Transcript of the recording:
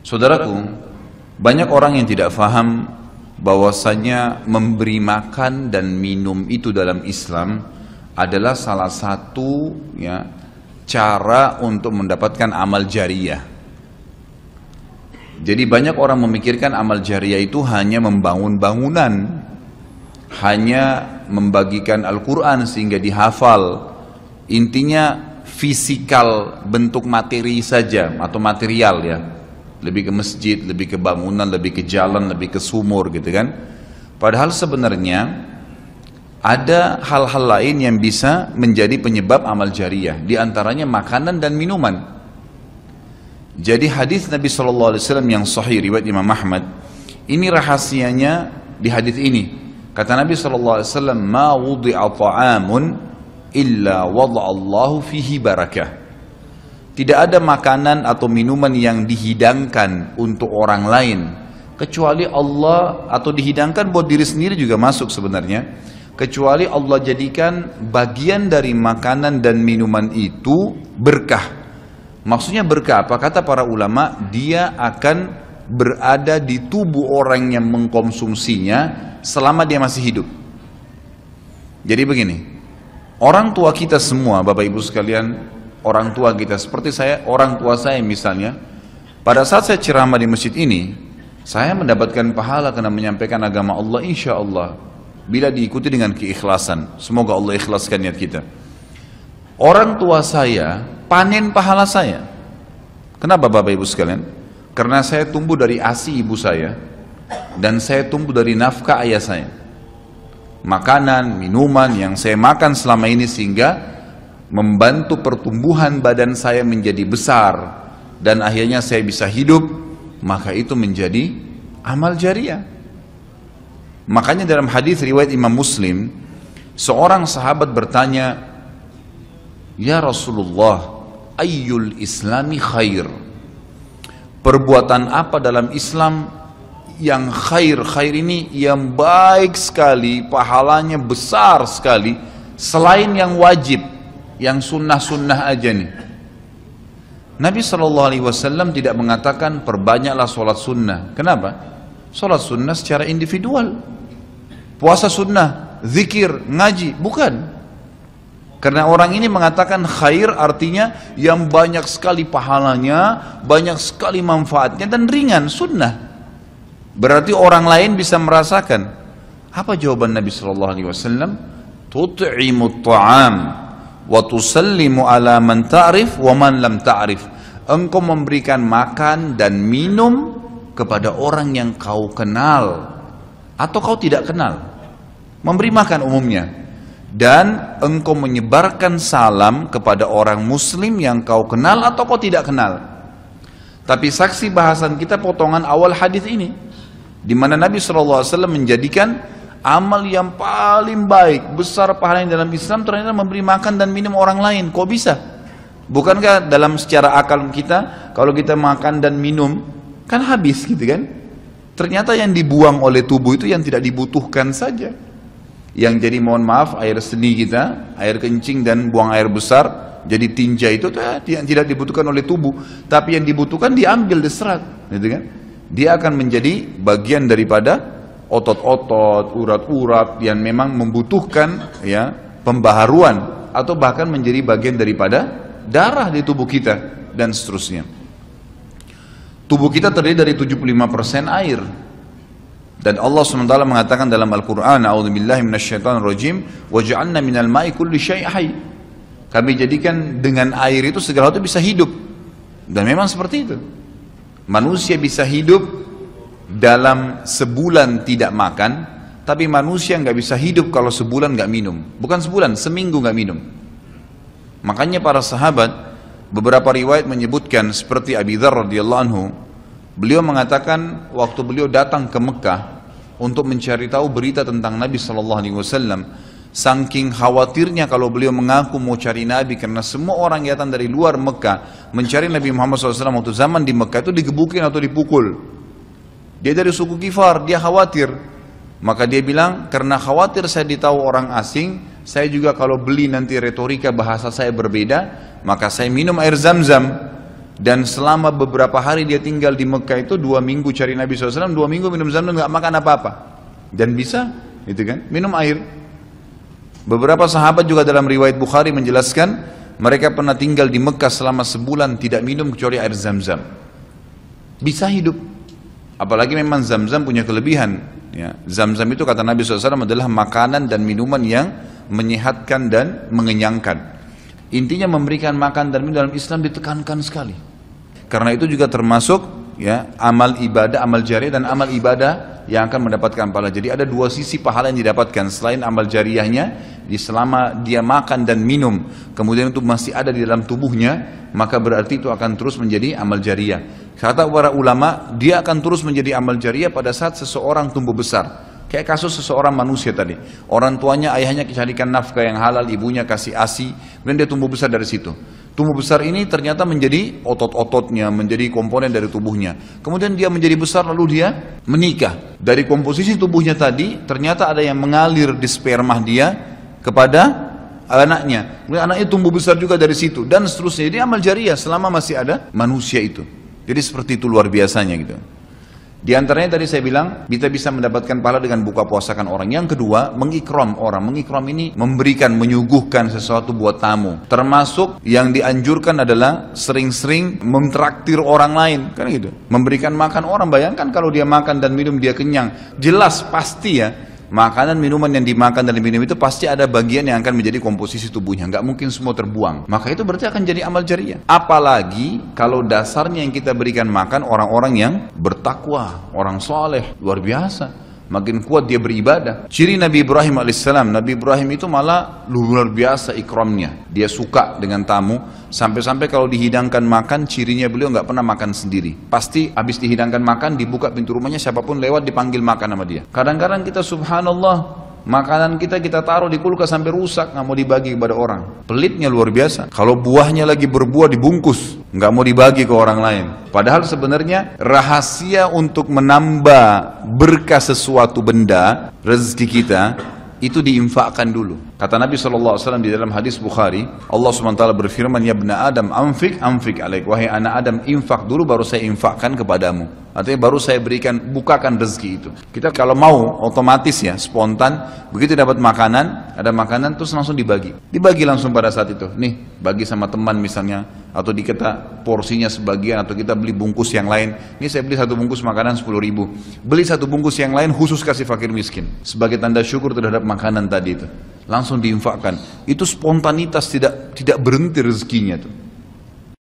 Saudaraku, banyak orang yang tidak faham bahwasanya memberi makan dan minum itu dalam Islam adalah salah satu cara untuk mendapatkan amal jariyah. Jadi banyak orang memikirkan amal jariyah itu hanya membangun bangunan, hanya membagikan Al-Quran sehingga dihafal. Intinya fisikal, bentuk materi saja atau material ya. Lebih ke masjid, lebih ke bangunan, lebih ke jalan, lebih ke sumur gitu kan. Padahal sebenarnya ada hal-hal lain yang bisa menjadi penyebab amal jariyah. Di antaranya makanan dan minuman. Jadi hadis Nabi SAW yang sahih riwayat Imam Ahmad, ini rahasianya di hadis ini. Kata Nabi SAW, "Ma wudi'a ta'amun illa wada'allahu fihi barakah." Tidak ada makanan atau minuman yang dihidangkan untuk orang lain kecuali Allah, atau dihidangkan buat diri sendiri juga masuk sebenarnya, kecuali Allah jadikan bagian dari makanan dan minuman itu berkah. Maksudnya berkah apa? Kata para ulama, dia akan berada di tubuh orang yang mengkonsumsinya selama dia masih hidup. Jadi begini, orang tua kita semua, Bapak Ibu sekalian, orang tua kita seperti saya, orang tua saya misalnya, pada saat saya ceramah di masjid ini, saya mendapatkan pahala karena menyampaikan agama Allah, insya Allah, bila diikuti dengan keikhlasan. Semoga Allah ikhlaskan niat kita. Orang tua saya panen pahala saya. Kenapa Bapak Ibu sekalian? Karena saya tumbuh dari ASI ibu saya, dan saya tumbuh dari nafkah ayah saya. Makanan, minuman yang saya makan selama ini sehingga membantu pertumbuhan badan saya menjadi besar dan akhirnya saya bisa hidup, maka itu menjadi amal jariyah. Makanya dalam hadis riwayat Imam Muslim, seorang sahabat bertanya, "Ya Rasulullah, ayyul islami khair?" Perbuatan apa dalam Islam yang khair? Khair ini yang baik sekali, pahalanya besar sekali, selain yang wajib, yang sunnah-sunnah aja nih. Nabi SAW tidak mengatakan perbanyaklah sholat sunnah. Kenapa? Sholat sunnah secara individual. Puasa sunnah, zikir, ngaji, bukan. Karena orang ini mengatakan khair artinya yang banyak sekali pahalanya, banyak sekali manfaatnya dan ringan, sunnah. Berarti orang lain bisa merasakan. Apa jawaban Nabi SAW? Tut'imut ta'am wa tusallimu ala man ta'rif wa man lam ta'rif. Engkau memberikan makan dan minum kepada orang yang kau kenal atau kau tidak kenal. Memberi makan umumnya. Dan engkau menyebarkan salam kepada orang muslim yang kau kenal atau kau tidak kenal. Tapi saksi bahasan kita potongan awal hadis ini, di mana Nabi SAW menjadikan amal yang paling baik, besar pahalanya dalam Islam ternyata memberi makan dan minum orang lain. Kok bisa? Bukankah dalam secara akal kita, kalau kita makan dan minum kan habis gitu kan? Ternyata yang dibuang oleh tubuh itu yang tidak dibutuhkan saja. Yang jadi mohon maaf air seni kita, air kencing dan buang air besar, jadi tinja itu yang tidak dibutuhkan oleh tubuh, tapi yang dibutuhkan diambil, diserat, gitu kan? Dia akan menjadi bagian daripada otot-otot, urat-urat yang memang membutuhkan pembaharuan, atau bahkan menjadi bagian daripada darah di tubuh kita dan seterusnya. Tubuh kita terdiri dari 75% air. Dan Allah SWT mengatakan dalam Al-Quran, "A'udzubillahi minasyaitonirrajim, waja'alna minal ma'i kulli syai' hayy." Kami jadikan dengan air itu segala sesuatu bisa hidup. Dan memang seperti itu. Manusia bisa hidup dalam sebulan tidak makan, tapi manusia nggak bisa hidup kalau sebulan nggak minum. Bukan sebulan, seminggu nggak minum. Makanya para sahabat, beberapa riwayat menyebutkan seperti Abi Dzar radhiyallahu anhu, beliau mengatakan waktu beliau datang ke Mekah untuk mencari tahu berita tentang Nabi SAW, saking khawatirnya kalau beliau mengaku mau cari Nabi, karena semua orang yang datang dari luar Mekah mencari Nabi Muhammad SAW waktu zaman di Mekah itu digebukin atau dipukul. Dia dari suku Ghifar, dia khawatir. Maka dia bilang, karena khawatir saya ditahu orang asing, saya juga kalau beli nanti retorika bahasa saya berbeda, maka saya minum air Zam-Zam. Dan selama beberapa hari dia tinggal di Mekah itu 2 minggu cari Nabi SAW, 2 minggu minum Zamzam, nggak makan apa-apa. Dan bisa, gitu kan, minum air. Beberapa sahabat juga dalam riwayat Bukhari menjelaskan, mereka pernah tinggal di Mekah selama sebulan tidak minum kecuali air Zamzam. Bisa hidup. Apalagi memang Zamzam punya kelebihan. Ya. Zamzam itu kata Nabi SAW adalah makanan dan minuman yang menyehatkan dan mengenyangkan. Intinya memberikan makan dan minum dalam Islam ditekankan sekali. Karena itu juga termasuk ya amal ibadah, amal jariah dan amal ibadah yang akan mendapatkan pahala. Jadi ada 2 sisi pahala yang didapatkan selain amal jariahnya, selama dia makan dan minum, kemudian itu masih ada di dalam tubuhnya, maka berarti itu akan terus menjadi amal jariah. Kata para ulama, dia akan terus menjadi amal jariah pada saat seseorang tumbuh besar. Kayak kasus seseorang manusia tadi, orang tuanya, ayahnya carikan nafkah yang halal, ibunya kasih ASI, kemudian dia tumbuh besar dari situ. Tumbuh besar ini ternyata menjadi otot-ototnya, menjadi komponen dari tubuhnya. Kemudian dia menjadi besar lalu dia menikah. Dari komposisi tubuhnya tadi ternyata ada yang mengalir di sperma dia kepada anaknya. Kemudian anaknya tumbuh besar juga dari situ dan seterusnya. Jadi amal jariah selama masih ada manusia itu. Jadi seperti itu luar biasanya gitu. Di antaranya tadi saya bilang, kita bisa mendapatkan pahala dengan buka puasakan orang. Yang kedua, mengikram orang. Mengikram ini memberikan, menyuguhkan sesuatu buat tamu. Termasuk yang dianjurkan adalah sering-sering mentraktir orang lain. Kan gitu. Memberikan makan orang, bayangkan kalau dia makan dan minum dia kenyang. Jelas, pasti ya. Makanan, minuman yang dimakan dan diminum itu pasti ada bagian yang akan menjadi komposisi tubuhnya. Nggak mungkin semua terbuang. Maka itu berarti akan jadi amal jariah. Apalagi kalau dasarnya yang kita berikan makan orang-orang yang bertakwa, orang soleh, luar biasa. Makin kuat dia beribadah. Ciri Nabi Ibrahim alaihissalam, Nabi Ibrahim itu malah luar biasa ikramnya. Dia suka dengan tamu, sampai-sampai kalau dihidangkan makan, cirinya beliau nggak pernah makan sendiri. Pasti habis dihidangkan makan, dibuka pintu rumahnya, siapapun lewat dipanggil makan sama dia. Kadang-kadang kita subhanallah, makanan kita taruh di kulkas sampai rusak, nggak mau dibagi kepada orang. Pelitnya luar biasa. Kalau buahnya lagi berbuah dibungkus, nggak mau dibagi ke orang lain. Padahal sebenarnya rahasia untuk menambah berkah sesuatu benda, rezeki kita, itu diinfakkan dulu. Kata Nabi SAW di dalam hadis Bukhari, Allah SWT berfirman, ya ibna Adam, anfik alaik. Wahai anak Adam, infak dulu baru saya infakkan kepadamu. Artinya baru saya berikan, bukakan rezeki itu. Kita kalau mau otomatis ya, spontan, begitu dapat makanan, ada makanan terus langsung dibagi. Dibagi langsung pada saat itu. Nih, bagi sama teman misalnya, atau dikata porsinya sebagian, atau kita beli bungkus yang lain. Ini saya beli 1 bungkus makanan 10.000. Beli 1 bungkus yang lain khusus kasih fakir miskin. Sebagai tanda syukur terhadap makanan tadi itu. Langsung diinfakkan. Itu spontanitas, tidak berhenti rezekinya tuh.